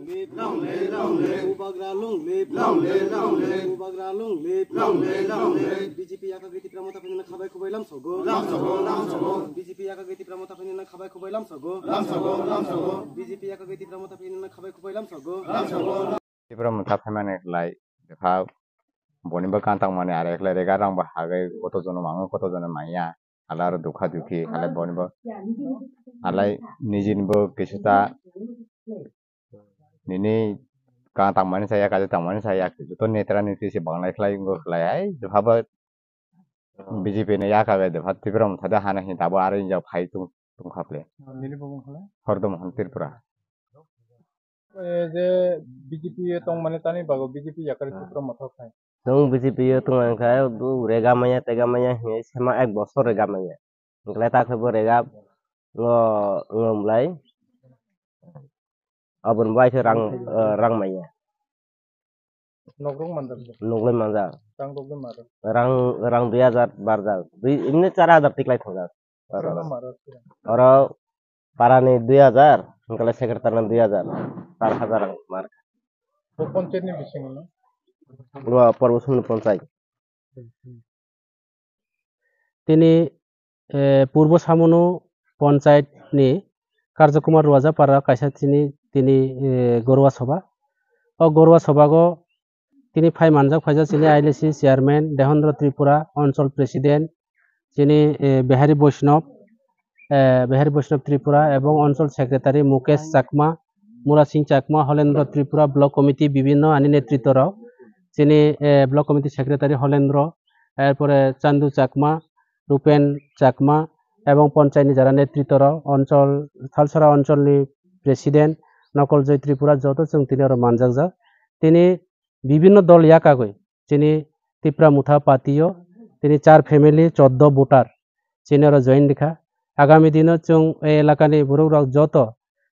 lip ubagra long lip ubagra long lip BJP yakagiti pramota penina khabai khobailam sogo BJP yakagiti pramota penina khabai khobailam sogo BJP yakagiti pramota penina khabai khobailam sogo pramota phamane lai dekha boniba kantang mane are ekla rega rang ba hagai kotojono mango kotojono maiya alar dukha dukhi alai boniba alai nijinbo kisuta nini kantang mane saya kaje tang mane saya juto netra niti se banglai khlai ngo khlai ai jhaba BJP ne yakabe de phat tipram thada hana hin tabo are inja phai tung khaple nini bobong khlai hordom han tripura je BJP tong mane tani bago BJP yakar tipram mathok khai Nung BJP tong angkai du rega maya tega maya he sema ek bosor rega maya nglai ta khebo rega ngomlai abun bai se rang maya nogrong mandar nuglai manja tang dogde mar rang 2000 barjar imne 4000 tiklai thonga oro parani 2000 ngale sekretar 2000 4000 mar to panchayat ni bising na পর্বসুন panchayat তিনি পূর্ব সামনু পঞ্চায়েত নি কার্যকুমার রোয়াজাপাড়া কাইসা তিনি গরুয়া সভা ও গরুয়া সভাগো তিনি phi মানজাক ফাইজা চিনি আইলেসি chairman দেহেন্দ্র Tripura অঞ্চল president যিনি বিহারী বৈষ্ণব ত্রিপুরা এবং অঞ্চল secretary Mukesh Chakma Mura Singh Chakma Halendra Tripura block committee বিভিন্ন আনি নেতৃত্বরাও যিনি ব্লক কমিটি সেক্রেটারি হলেন্দ্র এরপরে চান্দু চাকমা রূপেন চাকমা এবং পঞ্চায়েত যারা নেতৃত্বরাও অঞ্চল থালসরা অঞ্চলনি প্রেসিডেন্ট নকলজয় ত্রিপুরা যত जों তিনি আরো মানজাক তিনি বিভিন্ন দল ইয়াকাগৈ যিনি ত্রিপুরা মুথা পাতিও তিনি 4 ফ্যামিলি 14 ভোটার যিনি আরো জয়েন দেখা আগামী দিনে जों এই এলাকানি বড়রাও যত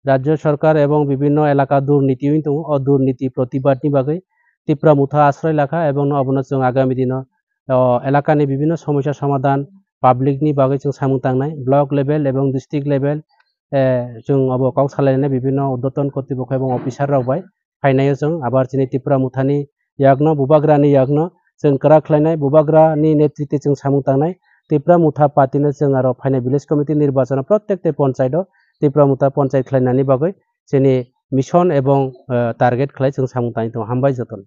রাজ্য সরকার এবং বিভিন্ন এলাকা দুর্নীতি হইতো ও দুর্নীতি প্রতিবাদনি বাগৈ ত্রিপুরা মুথা আশ্রয় লাখা এবং অবনত जों আগামী দিন এলাকানি বিভিন্ন সমস্যা সমাধান পাবলিকনি বাগৈ जों সামুং তাंनाय ব্লক লেভেল এবং ডিস্ট্রিক্ট লেভেল जों অবকাও সালাयनाय বিভিন্ন উদ্যতন কর্তৃপক্ষ এবং অফিসার রাवबाय फायनायाव जों আবার যিনি ত্রিপুরা মুথানি ইয়াগ্ন বুবাগ্রানি ইয়াগ্ন जों करा खलायनाय बुबाग्रानि नेतृत्व जों सामुं तांनाय ত্রিপুরা মুথা পাতিनो जों आरो फायनाय विलेज कमिटी निर्वाचन प्रत्येकटे पञ्चायतआव ত্রিপুরা মুথা पञ्चायत खलायनायनि बागै जोंनि मिशन এবং टार्गेट खलाय जों सामुं तांनाय दं हामबाय जतन